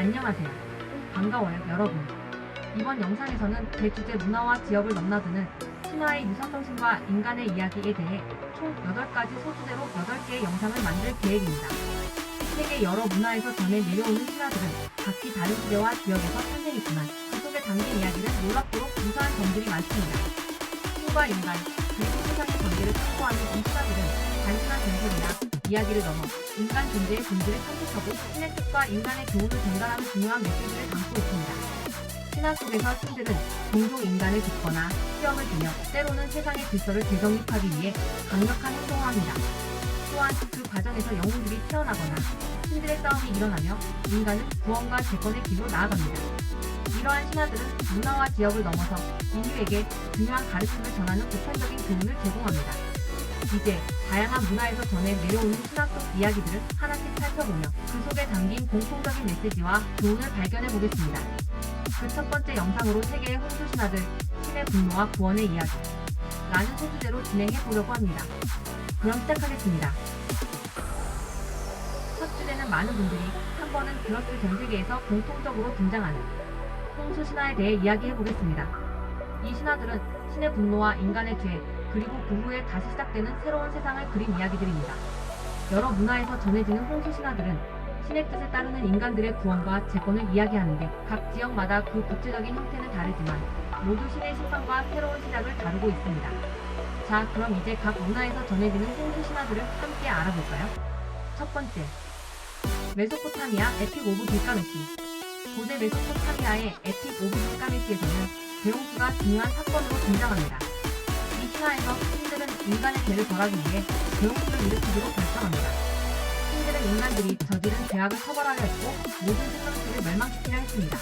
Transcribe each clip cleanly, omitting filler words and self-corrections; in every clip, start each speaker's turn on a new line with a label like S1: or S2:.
S1: 안녕하세요. 반가워요, 여러분. 이번 영상에서는 대주제 문화와 지역을 넘나드는 신화의 유사성신과 인간의 이야기에 대해 총 8가지 소주제로 8개의 영상을 만들 계획입니다. 세계 여러 문화에서 전해 내려오는 신화들은 각기 다른 시대와 지역에서 탄생했지만 그 속에 담긴 이야기는 놀랍도록 유사한 점들이 많습니다. 신과 인간, 그리고 세상의 관계를 참고하는 이 신화들은 단순한 전설이나 이야기를 넘어 인간 존재의 본질을 탐색하고 신의 뜻과 인간의 교훈을 전달하는 중요한 메시지를 담고 있습니다. 신화 속에서 신들은 종종 인간을 돕거나 시험을 두며 때로는 세상의 질서를 재정립하기 위해 강력한 행동을 합니다. 또한 그 과정에서 영웅들이 태어나거나 신들의 싸움이 일어나며 인간은 구원과 재건의 길로 나아갑니다. 이러한 신화들은 문화와 지역을 넘어서 인류에게 중요한 가르침을 전하는 보편적인 교훈을 제공합니다. 이제 다양한 문화에서 전해 내려오는 신화 속 이야기들을 하나씩 살펴보며 그 속에 담긴 공통적인 메시지와 교훈을 발견해 보겠습니다. 그 첫 번째 영상으로 세계의 홍수 신화들, 신의 분노와 구원의 이야기 라는 소주제로 진행해 보려고 합니다. 그럼 시작하겠습니다. 첫 주제는 많은 분들이 한 번은 들었을 전 세계에서 공통적으로 등장하는 홍수 신화에 대해 이야기해 보겠습니다. 이 신화들은 신의 분노와 인간의 죄, 그리고 그 후에 다시 시작되는 새로운 세상을 그린 이야기들입니다. 여러 문화에서 전해지는 홍수 신화들은 신의 뜻에 따르는 인간들의 구원과 재건을 이야기하는데 각 지역마다 그 구체적인 형태는 다르지만 모두 신의 심판과 새로운 시작을 다루고 있습니다. 자, 그럼 이제 각 문화에서 전해지는 홍수 신화들을 함께 알아볼까요? 첫 번째, 메소포타미아 에픽 오브 길가메시. 고대 메소포타미아의 에픽 오브 길가메시에서는 대홍수가 중요한 사건으로 등장합니다. 이 신화에서 신들은 인간의 죄를 벌하기 위해 대홍수를 일으키기로 결정합니다. 신들은 인간들이 저지른 죄악을 처벌하려 했고 모든 생명체를 멸망시키려 했습니다.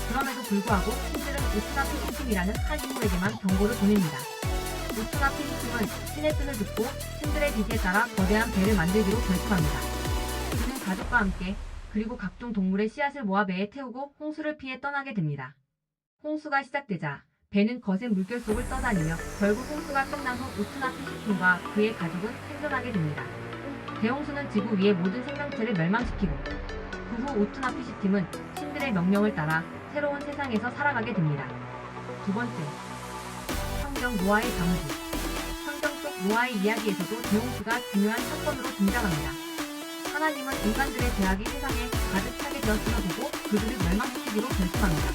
S1: 그럼에도 불구하고 신들은 우트나 피시팀이라는 한 인물에게만 경고를 보냅니다. 우트나 피시팀은 신의 뜻을 듣고 신들의 지시에 따라 거대한 배를 만들기로 결심합니다. 그는 가족과 함께 그리고 각종 동물의 씨앗을 모아 배에 태우고 홍수를 피해 떠나게 됩니다. 홍수가 시작되자 배는 거센 물결 속을 떠다니며 결국 홍수가 끝난 후 우트나 피시팀과 그의 가족은 생존하게 됩니다. 대홍수는 지구 위의 모든 생명체를 멸망시키고 그 후 우트나 피시팀은 신들의 명령을 따라 새로운 세상에서 살아가게 됩니다. 두 번째, 성경 노아의 방주. 성경 속 노아의 이야기에서도 대홍수가 중요한 사건으로 등장합니다. 하나님은 인간들의 죄악이 세상에 가득 차게 되었음을 보고 그들을 멸망시키기로 결심합니다.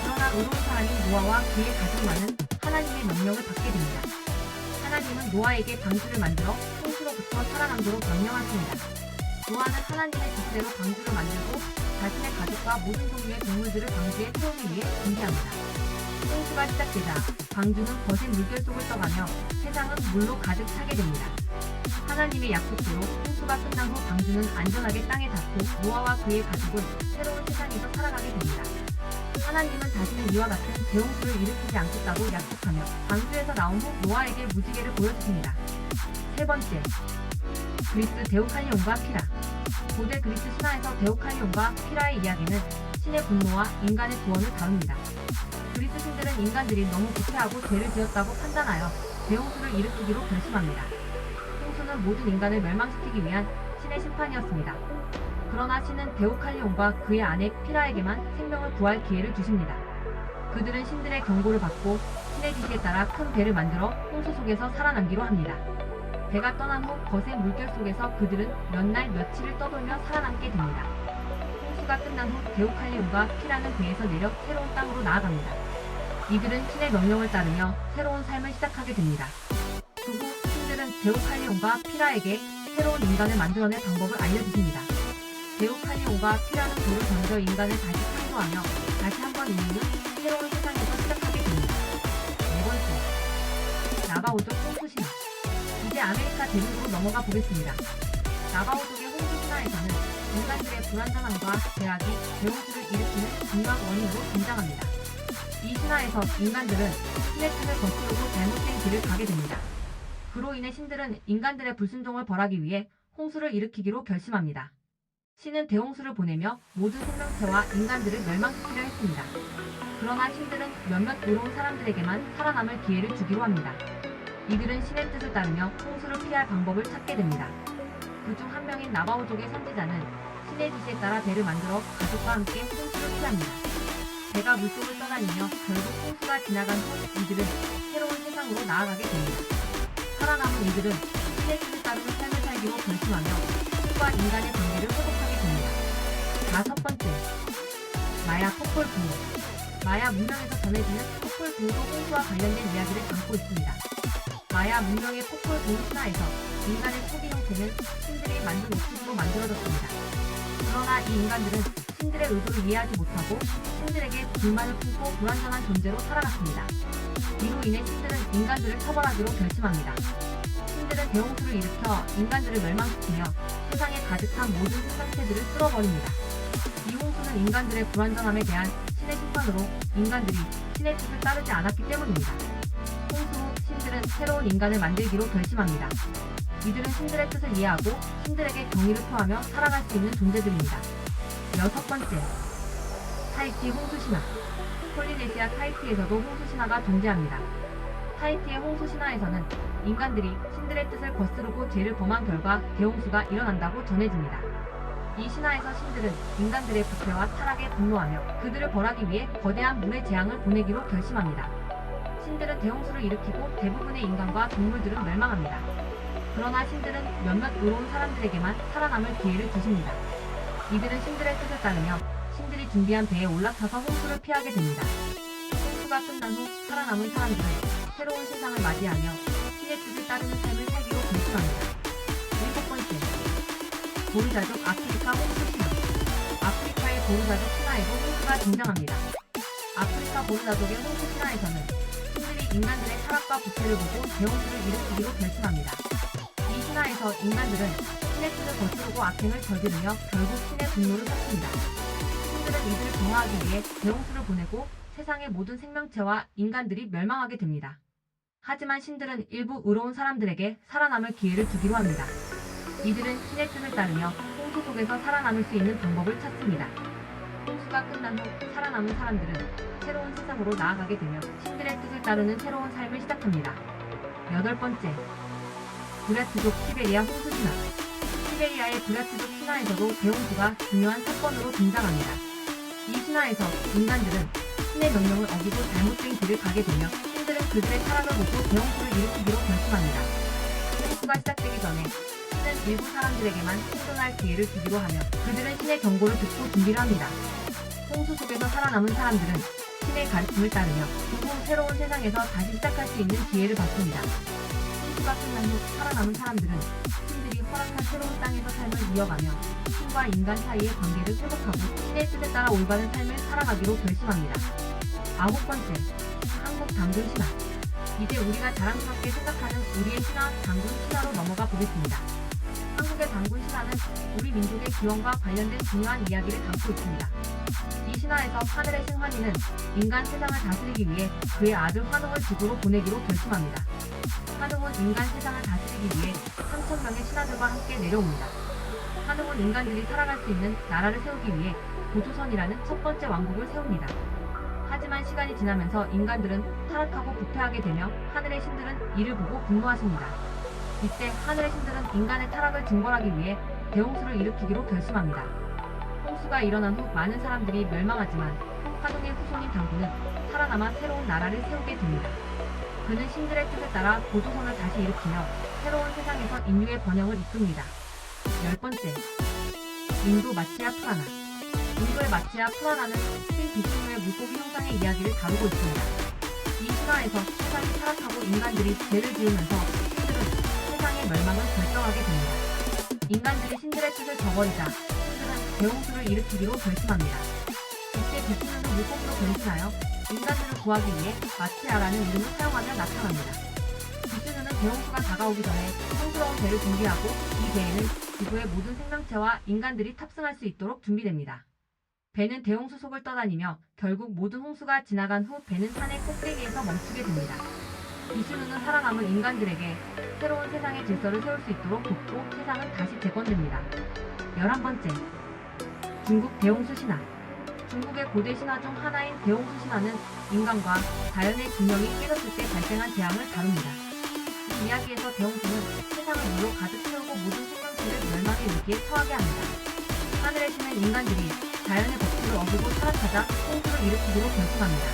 S1: 그러나 의로운 사람인 노아와 그의 가족만은 하나님의 명령을 받게 됩니다. 하나님은 노아에게 방주를 만들어 홍수로부터 살아남도록 명령하십니다. 노아는 하나님의 지시대로 방주를 만들고 자신의 가족과 모든 종류의 동물들을 방주에 태우기 위해 준비합니다. 홍수가 시작되자 방주는 거센 물결 속을 떠가며 세상은 물로 가득 차게 됩니다. 하나님의 약속대로 홍수가 끝난 후 방주는 안전하게 땅에 닿고 노아와 그의 가족은 새로운 세상에서 살아가게 됩니다. 하나님은 다시는 이와 같은 대홍수를 일으키지 않겠다고 약속하며 방주에서 나온 후 노아에게 무지개를 보여주십니다. 세 번째, 그리스 데오칼리온과 피라. 고대 그리스 신화에서 데오칼리온과 피라의 이야기는 신의 분노와 인간의 구원을 다룹니다. 그리스 신들은 인간들이 너무 부패하고 죄를 지었다고 판단하여 대홍수를 일으키기로 결심합니다. 홍수는 모든 인간을 멸망시키기 위한 신의 심판이었습니다. 그러나 신은 데오칼리온과 그의 아내 피라에게만 생명을 구할 기회를 주십니다. 그들은 신들의 경고를 받고 신의 지시에 따라 큰 배를 만들어 홍수 속에서 살아남기로 합니다. 배가 떠난 후 거센 물결 속에서 그들은 몇 날 며칠을 떠돌며 살아남게 됩니다. 홍수가 끝난 후 데오칼리온과 피라는 배에서 내려 새로운 땅으로 나아갑니다. 이들은 신의 명령을 따르며 새로운 삶을 시작하게 됩니다. 그 후 신들은 데오칼리온과 피라에게 새로운 인간을 만들어낼 방법을 알려주십니다. 데오칼리온과 피라는 돌을 던져 인간을 다시 창조하며 다시 한번 인류는 새로운 세상에서 시작하게 됩니다. 네 번째, 나바오족 홍수 신화. 이제 아메리카 대륙으로 넘어가 보겠습니다. 나바오족의 홍수 신화에서는 인간들의 불완전함과 죄악이 대홍수를 일으키는 중요한 원인으로 등장합니다. 이 신화에서 인간들은 신의 뜻을 거스르고 잘못된 길을 가게 됩니다. 그로 인해 신들은 인간들의 불순종을 벌하기 위해 홍수를 일으키기로 결심합니다. 신은 대홍수를 보내며 모든 생명체와 인간들을 멸망시키려 했습니다. 그러나 신들은 몇몇 의로운 사람들에게만 살아남을 기회를 주기로 합니다. 이들은 신의 뜻을 따르며 홍수를 피할 방법을 찾게 됩니다. 그 중 한 명인 나바오족의 선지자는 신의 지시에 따라 배를 만들어 가족과 함께 홍수를 피합니다. 배가 물속을 떠다니며 결국 홍수가 지나간 후 이들은 새로운 세상으로 나아가게 됩니다. 살아남은 이들은 신의 뜻에 따르는 삶을 살기로 결심하며 신과 인간의 관계를 회복하게 됩니다. 다섯 번째, 마야 폭포 분노. 마야 문명에서 전해지는 폭포 분노도 홍수와 관련된 이야기를 담고 있습니다. 마야 문명의 폭포 분노 신화에서 인간의 초기 형태는 신들이 만든 옥수수로 만들어졌습니다. 그러나 이 인간들은 신들의 의도를 이해하지 못하고 신들에게 불만을 품고 불완전한 존재로 살아갔습니다. 이로 인해 신들은 인간들을 처벌하기로 결심합니다. 신들은 대홍수를 일으켜 인간들을 멸망시키며 세상에 가득한 모든 생명체들을 쓸어버립니다. 이 홍수는 인간들의 불완전함에 대한 신의 심판으로 인간들이 신의 뜻을 따르지 않았기 때문입니다. 홍수 후 신들은 새로운 인간을 만들기로 결심합니다. 이들은 신들의 뜻을 이해하고 신들에게 경의를 표하며 살아갈 수 있는 존재들입니다. 여섯 번째, 타히티 홍수 신화. 폴리네시아 타히티에서도 홍수 신화가 존재합니다. 타히티의 홍수 신화에서는 인간들이 신들의 뜻을 거스르고 죄를 범한 결과 대홍수가 일어난다고 전해집니다. 이 신화에서 신들은 인간들의 부패와 타락에 분노하며 그들을 벌하기 위해 거대한 물의 재앙을 보내기로 결심합니다. 신들은 대홍수를 일으키고 대부분의 인간과 동물들은 멸망합니다. 그러나 신들은 몇몇 의로운 사람들에게만 살아남을 기회를 주십니다. 이들은 신들의 뜻을 따르며 신들이 준비한 배에 올라타서 홍수를 피하게 됩니다. 홍수가 끝난 후 살아남은 사람들은 새로운 세상을 맞이하며 신의 뜻을 따르는 삶을 살기로 결심합니다. 일곱 번째, 보르자족 아프리카 홍수 신화. 아프리카의 보르자족 신화에도 홍수가 등장합니다. 아프리카 보르자족의 홍수 신화에서는 신들이 인간들의 타락과 부패를 보고 대홍수를 일으키기로 결심합니다. 이 신화에서 인간들은 신의 뜻을 거스르고 악행을 저지르며 결국 신의 분노를 샀습니다. 신들은 이들을 정화하기 위해 대홍수를 보내고 세상의 모든 생명체와 인간들이 멸망하게 됩니다. 하지만 신들은 일부 의로운 사람들에게 살아남을 기회를 주기로 합니다. 이들은 신의 뜻을 따르며 홍수 속에서 살아남을 수 있는 방법을 찾습니다. 홍수가 끝난 후 살아남은 사람들은 새로운 세상으로 나아가게 되며 신들의 뜻을 따르는 새로운 삶을 시작합니다. 여덟 번째, 브랴트족 시베리아 홍수 신화. 시베리아의 브랴트족 신화에서도 대홍수가 중요한 사건으로 등장합니다. 이 신화에서 인간들은 신의 명령을 어기고 잘못된 길을 가게 되며 신들은 그들의 타락을 보고 대홍수를 일으키기로 결심합니다. 홍수가 시작되기 전에 신은 일부 사람들에게만 생존할 기회를 주기로 하며 그들은 신의 경고를 듣고 준비를 합니다. 홍수 속에서 살아남은 사람들은 신의 가르침을 따르며 그 후 새로운 세상에서 다시 시작할 수 있는 기회를 받습니다. 홍수가 끝난 후 살아남은 사람들은 신들이 허락한 새로운 땅에서 삶을 이어가며 신과 인간 사이의 관계를 회복하고 신의 뜻에 따라 올바른 삶을 살아가기로 결심합니다. 아홉 번째, 한국 당군 신화. 이제 우리가 자랑스럽게 생각하는 우리의 신화 당군 신화로 넘어가 보겠습니다. 한국의 당군 신화는 우리 민족의 기원과 관련된 중요한 이야기를 담고 있습니다. 이 신화에서 하늘의 신 환희는 인간 세상을 다스리기 위해 그의 아들 환웅을 지구로 보내기로 결심합니다. 환웅은 인간 세상을 다스리기 위해 3,000명의 신하들과 함께 내려옵니다. 환웅은 인간들이 살아갈 수 있는 나라를 세우기 위해 고조선이라는 첫 번째 왕국을 세웁니다. 하지만 시간이 지나면서 인간들은 타락하고 부패하게 되며 하늘의 신들은 이를 보고 분노하십니다. 이때 하늘의 신들은 인간의 타락을 징벌하기 위해 대홍수를 일으키기로 결심합니다. 홍수가 일어난 후 많은 사람들이 멸망하지만 환웅의 후손인 당군은 살아남아 새로운 나라를 세우게 됩니다. 그는 신들의 뜻에 따라 고조선을 다시 일으키며 새로운 세상에서 인류의 번영을 이끕니다. 열 번째, 인도 마치야 푸라나. 인도의 마치야 푸라나는 신 비ஷ்누의 물고기 형상의 이야기를 다루고 있습니다. 이 신화에서 세상이 타락하고 인간들이 죄를 지으면서 신들은 세상의 멸망을 결정하게 됩니다. 인간들이 신들의 뜻을 저버리자 신들은 대홍수를 일으키기로 결심합니다. 이때 비ஷ்누는 물고기로 변신하여 인간들을 구하기 위해 마치야라는 이름을 사용하며 나타납니다. 비슈누는 대홍수가 다가오기 전에 성스러운 배를 준비하고 이 배에는 지구의 모든 생명체와 인간들이 탑승할 수 있도록 준비됩니다. 배는 대홍수 속을 떠다니며 결국 모든 홍수가 지나간 후 배는 산의 꼭대기에서 멈추게 됩니다. 비슈누는 살아남은 인간들에게 새로운 세상의 질서를 세울 수 있도록 돕고 세상은 다시 재건됩니다. 11번째, 중국 대홍수 신화. 중국의 고대 신화 중 하나인 대홍수 신화는 인간과 자연의 균형이 깨졌을 때 발생한 재앙을 다룹니다. 이 이야기에서 대홍수는 세상을 물로 가득 채우고 모든 생명체를 멸망의 위기에 처하게 합니다. 하늘에 치는 인간들이 자연의 법칙을 어기고 타락하자 홍수를 일으키기로 결심합니다.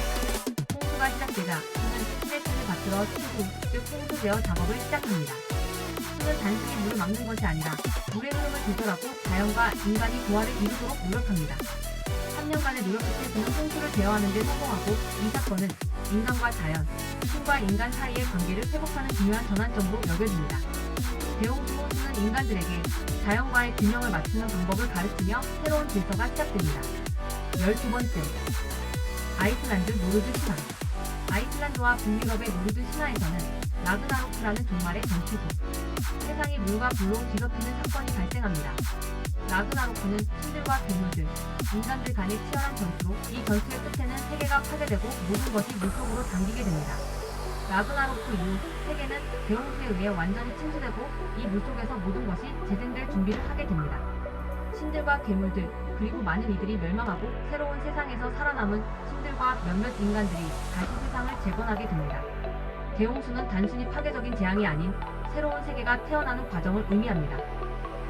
S1: 홍수가 시작되자 수는 신의 뜻을 받들어 수구, 즉 홍수 제어 작업을 시작합니다. 수는 단순히 물을 막는 것이 아니라 물의 흐름을 조절하고 자연과 인간이 조화를 이루도록 노력합니다. 3년간의 노력 끝에 수는 홍수를 제어하는 데 성공하고 이 사건은 인간과 자연, 신과 인간 사이의 관계를 회복하는 중요한 전환점으로 여겨집니다. 대홍수 후 수는 인간들에게 자연과의 균형을 맞추는 방법을 가르치며 새로운 질서가 시작됩니다. 12번째, 아이슬란드 노르드 신화. 아이슬란드와 북유럽의 노르드 신화에서는 라그나로크라는 종말의 전투 후 세상이 물과 불로 뒤덮이는 사건이 발생합니다. 라그나로크는 신들과 괴물들, 인간들 간의 치열한 전투로 이 전투의 끝에는 세계가 파괴되고 모든 것이 물속으로 잠기게 됩니다. 라그나로크 이후 세계는 대홍수에 의해 완전히 침수되고 이 물속에서 모든 것이 재생될 준비를 하게 됩니다. 신들과 괴물들 그리고 많은 이들이 멸망하고 새로운 세상에서 살아남은 신들과 몇몇 인간들이 다시 세상을 재건하게 됩니다. 대홍수는 단순히 파괴적인 재앙이 아닌 새로운 세계가 태어나는 과정을 의미합니다.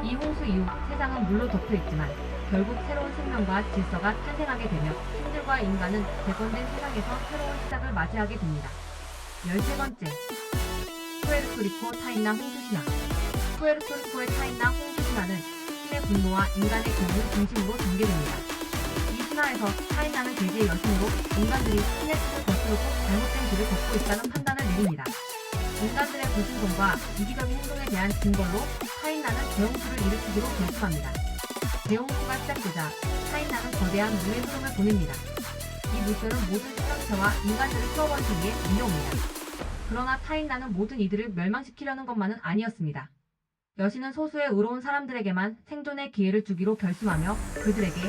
S1: 이 홍수 이후 세상은 물로 덮여있지만 결국 새로운 생명과 질서가 탄생하게 되며 신들과 인간은 재건된 세상에서 새로운 시작을 맞이하게 됩니다. 13번째, 푸에르토리코 타인나 홍수신화. 푸에르토리코의 타인나 홍수신화는 신의 분노와 인간의 괴물을 중심으로 전개됩니다. 이 신화에서 타인나는 돼지의 여신으로 인간들이 신의 뜻을 거스르고 잘못된 길을 걷고 있다는 판단을 내립니다. 인간들의 불순종과 이기적인 행동에 대한 증거로 타인나는 대홍수를 일으키기로 결심합니다. 대홍수가 시작되자 타인나는 거대한 물의 흐름을 보냅니다. 이 물결은 모든 생명체와 인간들을 태워버리기 위해 밀려옵니다. 그러나 타인나는 모든 이들을 멸망시키려는 것만은 아니었습니다. 여신은 소수의 의로운 사람들에게만 생존의 기회를 주기로 결심하며 그들에게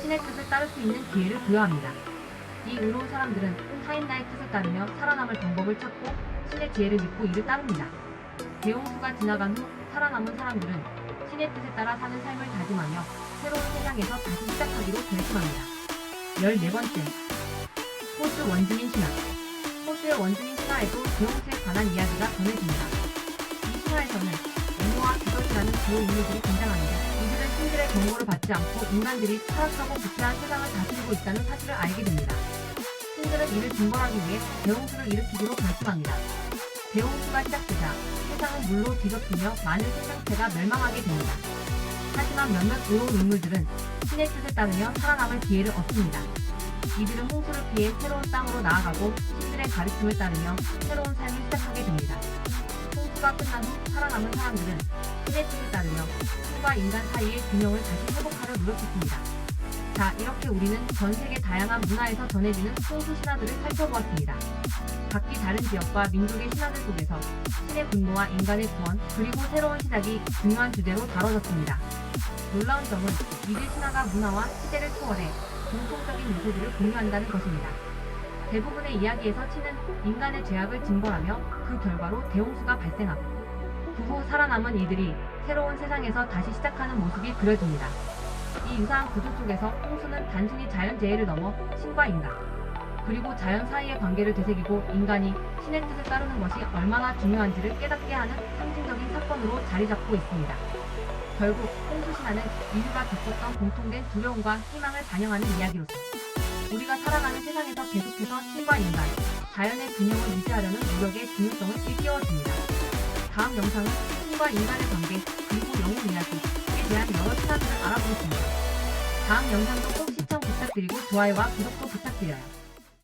S1: 신의 뜻을 따를 수 있는 기회를 부여합니다. 이 의로운 사람들은 타인나의 뜻을 따르며 살아남을 방법을 찾고 신의 지혜를 믿고 이를 따릅니다. 대홍수가 지나간 후 살아남은 사람들은 신의 뜻에 따라 사는 삶을 다짐하며 새로운 세상에서 다시 시작하기로 결심합니다. 14번째, 호주 원주민 신화. 호주의 원주민 신화에도 대홍수에 관한 이야기가 전해집니다. 이 신화에서는 에노와 비것이라는 주요 인물들이 등장하는데 이들은 신들의 경고를 받지 않고 인간들이 타락하고 부패한 세상을 다스리고 있다는 사실을 알게 됩니다. 신들은 이를 징벌하기 위해 대홍수를 일으키기로 결심합니다. 대홍수가 시작되자 세상은 물로 뒤덮이며 많은 생명체가 멸망하게 됩니다. 하지만 몇몇 의로운 인물들은 신의 뜻을 따르며 살아남을 기회를 얻습니다. 이들은 홍수를 피해 새로운 땅으로 나아가고 신들의 가르침을 따르며 새로운 삶을 시작하게 됩니다. 홍수가 끝난 후 살아남은 사람들은 신의 뜻을 따르며 신과 인간 사이의 균형을 다시 회복하려 노력했습니다. 자, 이렇게 우리는 전 세계 다양한 문화에서 전해지는 홍수 신화들을 살펴보았습니다. 각기 다른 지역과 민족의 신화들 속에서 신의 분노와 인간의 구원, 그리고 새로운 시작이 중요한 주제로 다뤄졌습니다. 놀라운 점은 이들 신화가 문화와 시대를 초월해 공통적인 요소들을 공유한다는 것입니다. 대부분의 이야기에서 신은 인간의 죄악을 징벌하며 그 결과로 대홍수가 발생하고 그 후 살아남은 이들이 새로운 세상에서 다시 시작하는 모습이 그려집니다. 이 유사한 구조 속에서 홍수는 단순히 자연재해를 넘어 신과 인간, 그리고 자연 사이의 관계를 되새기고 인간이 신의 뜻을 따르는 것이 얼마나 중요한지를 깨닫게 하는 상징적인 사건으로 자리 잡고 있습니다. 결국 홍수신화는 인류가 겪었던 공통된 두려움과 희망을 반영하는 이야기로서 우리가 살아가는 세상에서 계속해서 신과 인간, 자연의 균형을 유지하려는 노력의 중요성을 일깨워줍니다. 다음 영상은 신과 인간의 관계, 그리고 영웅 이야기에 대한 여러 신화들을 알아보겠습니다. 다음 영상도 꼭 시청 부탁드리고 좋아요와 구독도 부탁드려요.